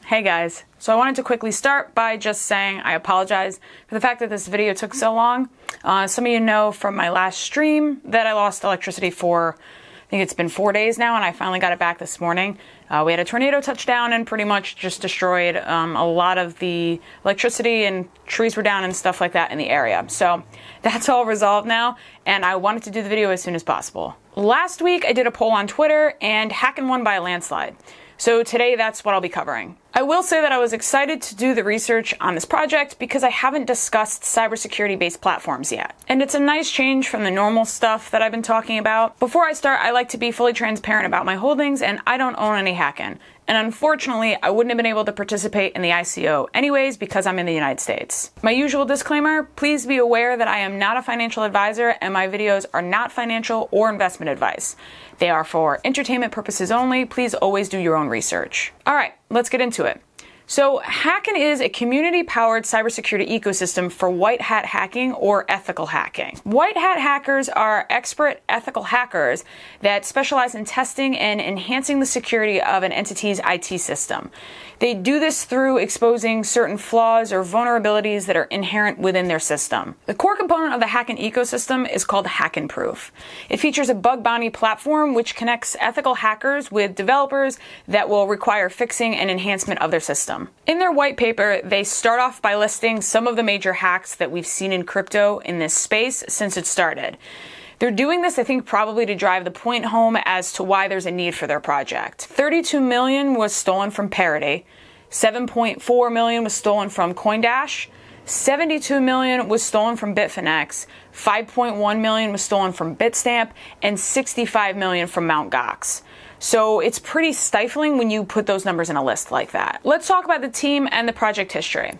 Hey guys, so I wanted to quickly start by just saying I apologize for the fact that this video took so long. Some of you know from my last stream that I lost electricity for, I think it's been 4 days now, and I finally got it back this morning. We had a tornado touch down and pretty much just destroyed a lot of the electricity, and trees were down and stuff like that in the area. So that's all resolved now, and I wanted to do the video as soon as possible. Last week I did a poll on Twitter and Hacken won by a landslide. So today that's what I'll be covering. I will say that I was excited to do the research on this project because I haven't discussed cybersecurity-based platforms yet. And it's a nice change from the normal stuff that I've been talking about. Before I start, I like to be fully transparent about my holdings, and I don't own any Hacken. And unfortunately, I wouldn't have been able to participate in the ICO anyways because I'm in the United States. My usual disclaimer, please be aware that I am not a financial advisor and my videos are not financial or investment advice. They are for entertainment purposes only. Please always do your own research. All right, let's get into it. So Hacken is a community-powered cybersecurity ecosystem for white hat hacking or ethical hacking. White hat hackers are expert ethical hackers that specialize in testing and enhancing the security of an entity's IT system. They do this through exposing certain flaws or vulnerabilities that are inherent within their system. The core component of the Hacken ecosystem is called Hacken Proof. It features a bug bounty platform which connects ethical hackers with developers that will require fixing and enhancement of their system. In their white paper, they start off by listing some of the major hacks that we've seen in crypto in this space since it started. They're doing this, I think, probably to drive the point home as to why there's a need for their project. 32 million was stolen from Parity, 7.4 million was stolen from CoinDash, 72 million was stolen from Bitfinex, 5.1 million was stolen from Bitstamp, and 65 million from Mt. Gox. So it's pretty stifling when you put those numbers in a list like that. Let's talk about the team and the project history.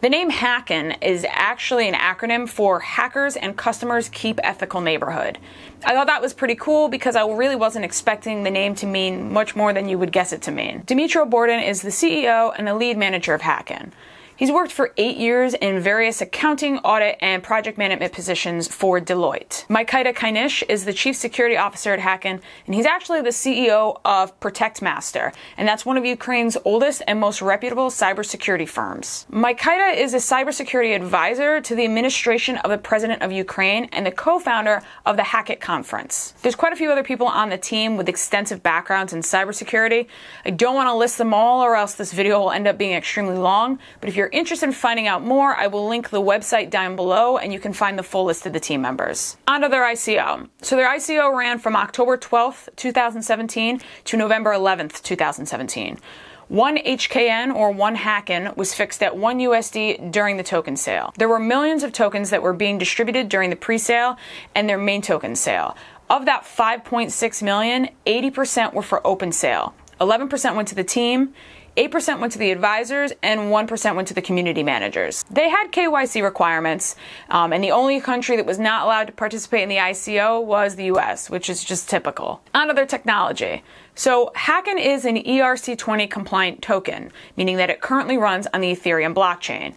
The name Hacken is actually an acronym for Hackers and Customers Keep Ethical Neighborhood. I thought that was pretty cool because I really wasn't expecting the name to mean much more than you would guess it to mean. Dimitro Borden is the CEO and the lead manager of Hacken. He's worked for 8 years in various accounting, audit, and project management positions for Deloitte. Mykita Kainish is the chief security officer at Hacken, and he's actually the CEO of ProtectMaster, and that's one of Ukraine's oldest and most reputable cybersecurity firms. Mykita is a cybersecurity advisor to the administration of the president of Ukraine and the co-founder of the Hackett conference. There's quite a few other people on the team with extensive backgrounds in cybersecurity. I don't want to list them all or else this video will end up being extremely long, but if you're interested in finding out more, I will link the website down below and you can find the full list of the team members. On to their ICO. So their ICO ran from October 12th, 2017 to November 11th, 2017. One HKN or one Hacken was fixed at $1 USD during the token sale. There were millions of tokens that were being distributed during the pre-sale and their main token sale. Of that 5.6 million, 80% were for open sale. 11% went to the team, 8% went to the advisors, and 1% went to the community managers. They had KYC requirements, and the only country that was not allowed to participate in the ICO was the US, which is just typical. On to their technology. So Hacken is an ERC20 compliant token, meaning that it currently runs on the Ethereum blockchain.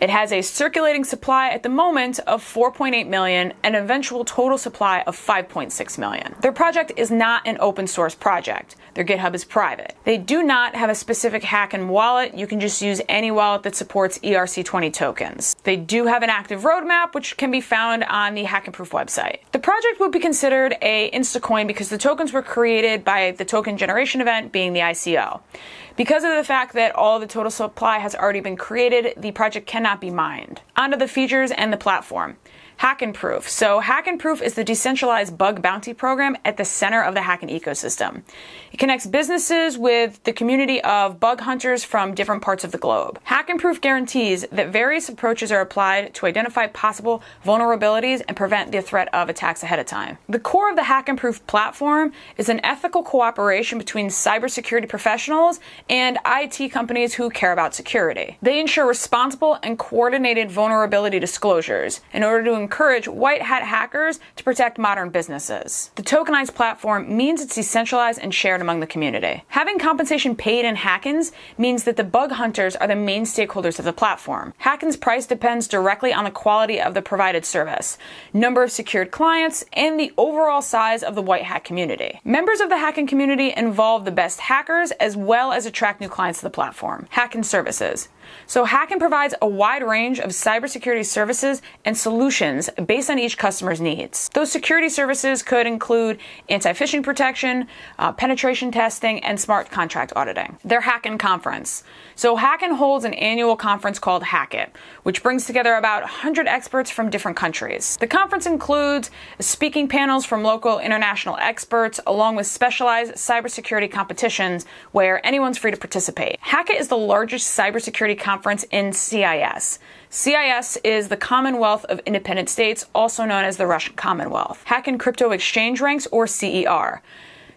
It has a circulating supply at the moment of 4.8 million and an eventual total supply of 5.6 million. Their project is not an open source project. Their GitHub is private. They do not have a specific Hacken wallet. You can just use any wallet that supports ERC20 tokens. They do have an active roadmap, which can be found on the Hacken Proof website. The project would be considered a instacoin because the tokens were created by the token generation event being the ICO. Because of the fact that all of the total supply has already been created, the project cannot be mined. Onto the features and the platform. Hacken Proof. So Hacken Proof is the decentralized bug bounty program at the center of the Hacken ecosystem. It connects businesses with the community of bug hunters from different parts of the globe. Hacken Proof guarantees that various approaches are applied to identify possible vulnerabilities and prevent the threat of attacks ahead of time. The core of the Hacken Proof platform is an ethical cooperation between cybersecurity professionals and IT companies who care about security. They ensure responsible and coordinated vulnerability disclosures in order to encourage white hat hackers to protect modern businesses. The tokenized platform means it's decentralized and shared among the community. Having compensation paid in Hackens means that the bug hunters are the main stakeholders of the platform. Hackens' price depends directly on the quality of the provided service, number of secured clients, and the overall size of the white hat community. Members of the Hacken community involve the best hackers as well as attract new clients to the platform. Hacken services. So Hacken provides a wide range of cybersecurity services and solutions based on each customer's needs. Those security services could include anti-phishing protection, penetration testing, and smart contract auditing. Their Hacken conference. So Hacken holds an annual conference called Hackit, which brings together about 100 experts from different countries. The conference includes speaking panels from local international experts, along with specialized cybersecurity competitions where anyone's free to participate. Hackit is the largest cybersecurity conference in CIS. CIS is the Commonwealth of Independent States, also known as the Russian Commonwealth. Hacken Crypto Exchange Ranks, or CER.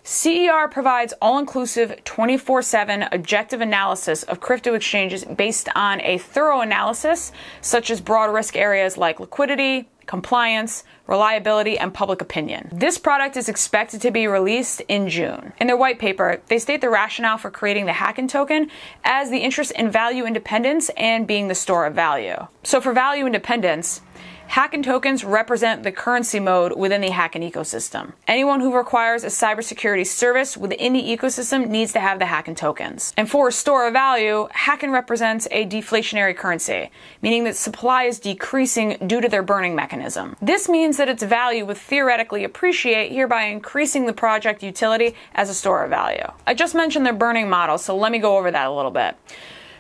CER provides all-inclusive 24/7 objective analysis of crypto exchanges based on a thorough analysis such as broad risk areas like liquidity, compliance, reliability, and public opinion. This product is expected to be released in June. In their white paper, they state the rationale for creating the Hacken token as the interest in value independence and being the store of value. So for value independence, Hacken tokens represent the currency mode within the Hacken ecosystem. Anyone who requires a cybersecurity service within the ecosystem needs to have the Hacken tokens. And for a store of value, Hacken represents a deflationary currency, meaning that supply is decreasing due to their burning mechanism. This means that its value would theoretically appreciate, hereby increasing the project utility as a store of value. I just mentioned their burning model, so let me go over that a little bit.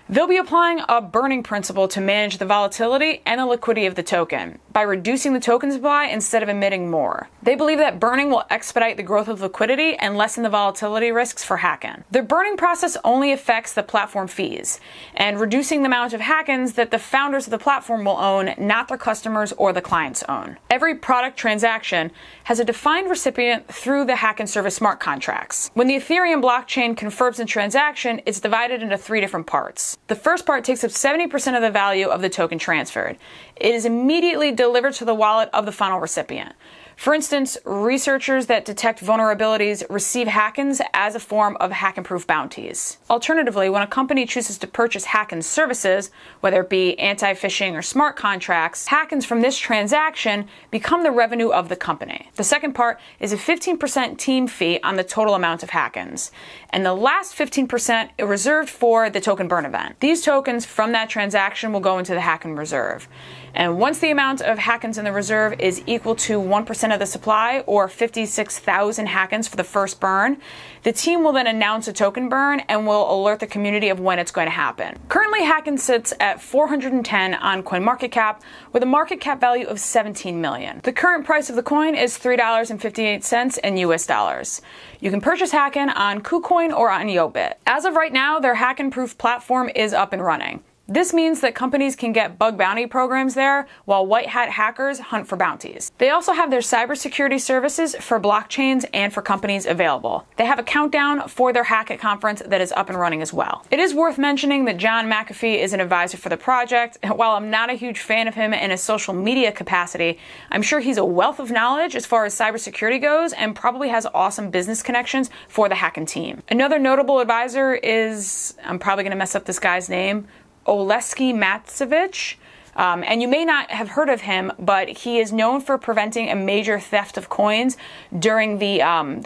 They'll be applying a burning principle to manage the volatility and the liquidity of the token by reducing the token supply instead of emitting more. They believe that burning will expedite the growth of liquidity and lessen the volatility risks for Hacken. Their burning process only affects the platform fees and reducing the amount of Hackens that the founders of the platform will own, not their customers or the clients own. Every product transaction has a defined recipient through the Hacken service smart contracts. When the Ethereum blockchain confirms a transaction, it's divided into 3 different parts. The first part takes up 70% of the value of the token transferred. It is immediately delivered to the wallet of the final recipient. For instance, researchers that detect vulnerabilities receive Hackens as a form of Hacken-proof bounties. Alternatively, when a company chooses to purchase Hacken services, whether it be anti-phishing or smart contracts, Hackens from this transaction become the revenue of the company. The second part is a 15% team fee on the total amount of Hackens, and the last 15% is reserved for the token burn event. These tokens from that transaction will go into the Hacken reserve. And once the amount of Hackens in the reserve is equal to 1% of the supply, or 56,000 Hackens for the first burn, the team will then announce a token burn and will alert the community of when it's going to happen. Currently, Hacken sits at 410 on CoinMarketCap with a market cap value of 17 million. The current price of the coin is $3.58 in US dollars. You can purchase Hacken on KuCoin or on Yobit. As of right now, their Hacken-proof platform is up and running. This means that companies can get bug bounty programs there while white hat hackers hunt for bounties. They also have their cybersecurity services for blockchains and for companies available. They have a countdown for their Hackit conference that is up and running as well. It is worth mentioning that John McAfee is an advisor for the project, and while I'm not a huge fan of him in a social media capacity, I'm sure he's a wealth of knowledge as far as cybersecurity goes and probably has awesome business connections for the Hacken team. Another notable advisor is, I'm probably going to mess up this guy's name, Oleski Matsevich. And you may not have heard of him, but he is known for preventing a major theft of coins during the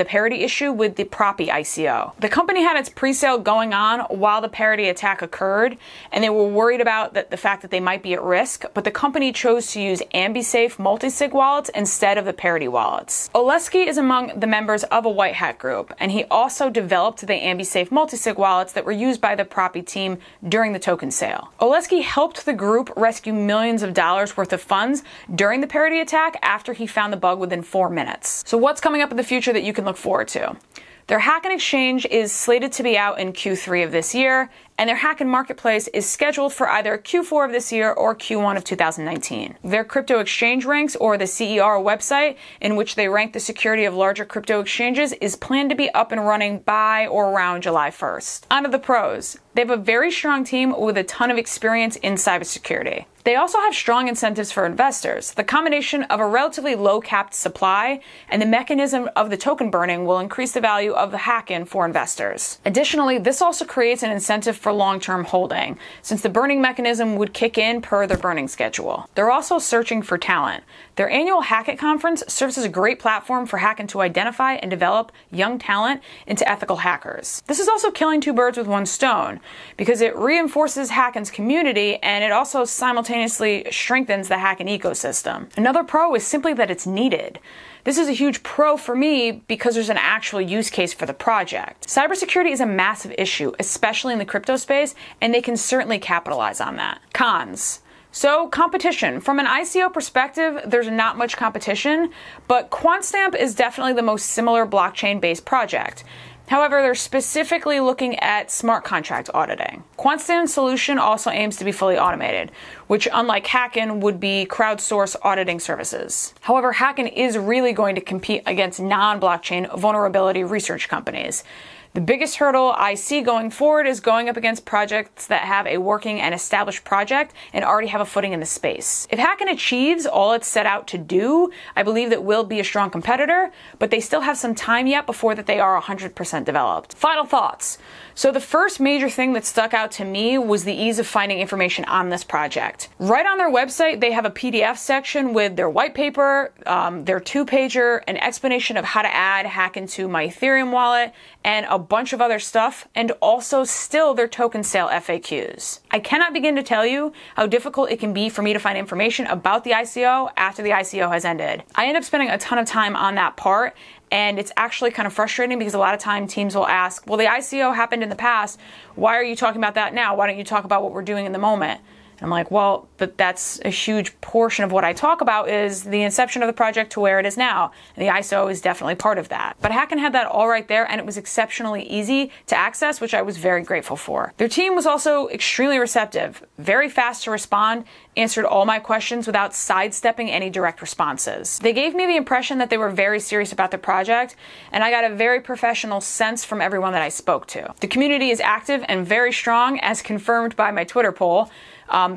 parity issue with the Proppy ICO. The company had its pre-sale going on while the parity attack occurred, and they were worried about the fact that they might be at risk, but the company chose to use AmbiSafe multi-sig wallets instead of the parity wallets. Oleski is among the members of a White Hat group, and he also developed the AmbiSafe multi-sig wallets that were used by the Proppy team during the token sale. Oleski helped the group rescue millions of dollars worth of funds during the parity attack after he found the bug within 4 minutes. So what's coming up in the future that you can look forward to? Their Hacken exchange is slated to be out in Q3 of this year, and their Hacken marketplace is scheduled for either Q4 of this year or Q1 of 2019. Their crypto exchange ranks, or the CER website, in which they rank the security of larger crypto exchanges, is planned to be up and running by or around July 1st. On to the pros. They have a very strong team with a ton of experience in cybersecurity. They also have strong incentives for investors. The combination of a relatively low capped supply and the mechanism of the token burning will increase the value of the Hacken for investors. Additionally, this also creates an incentive for long-term holding, since the burning mechanism would kick in per their burning schedule. They're also searching for talent. Their annual Hackett conference serves as a great platform for Hacken to identify and develop young talent into ethical hackers. This is also killing two birds with one stone, because it reinforces Hacken's community and it also simultaneously strengthens the Hacken ecosystem. Another pro is simply that it's needed. This is a huge pro for me because there's an actual use case for the project. Cybersecurity is a massive issue, especially in the crypto space, and they can certainly capitalize on that. Cons. So, competition. From an ICO perspective, there's not much competition, but QuantStamp is definitely the most similar blockchain-based project. However, they're specifically looking at smart contract auditing. QuantStamp's solution also aims to be fully automated, which, unlike Hacken, would be crowdsourced auditing services. However, Hacken is really going to compete against non-blockchain vulnerability research companies. The biggest hurdle I see going forward is going up against projects that have a working and established project and already have a footing in the space. If Hacken achieves all it's set out to do, I believe that will be a strong competitor, but they still have some time yet before that they are 100% developed. Final thoughts. So the first major thing that stuck out to me was the ease of finding information on this project. Right on their website, they have a PDF section with their white paper, their 2-pager, an explanation of how to add Hacken to my Ethereum wallet, and a bunch of other stuff, and also still their token sale FAQs. I cannot begin to tell you how difficult it can be for me to find information about the ICO after the ICO has ended. I end up spending a ton of time on that part, and it's actually kind of frustrating because a lot of time teams will ask, well, the ICO happened in the past. Why are you talking about that now? Why don't you talk about what we're doing in the moment? And I'm like, well, but that's a huge portion of what I talk about is the inception of the project to where it is now. And the ICO is definitely part of that. But Hacken had that all right there, and it was exceptionally easy to access, which I was very grateful for. Their team was also extremely receptive, very fast to respond, answered all my questions without sidestepping any direct responses. They gave me the impression that they were very serious about the project, and I got a very professional sense from everyone that I spoke to. The community is active and very strong, as confirmed by my Twitter poll.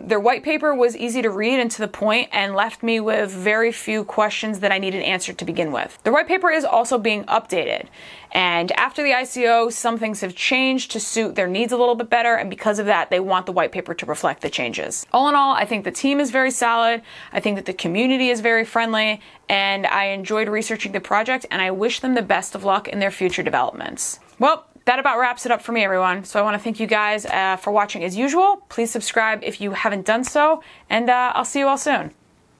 Their white paper was easy to read and to the point and left me with very few questions that I needed answered to begin with. The white paper is also being updated, and after the ICO, some things have changed to suit their needs a little bit better, and because of that, they want the white paper to reflect the changes. All in all, I think the team is very solid, I think that the community is very friendly, and I enjoyed researching the project, and I wish them the best of luck in their future developments. Well, that about wraps it up for me, everyone. So I want to thank you guys for watching as usual. Please subscribe if you haven't done so, and I'll see you all soon.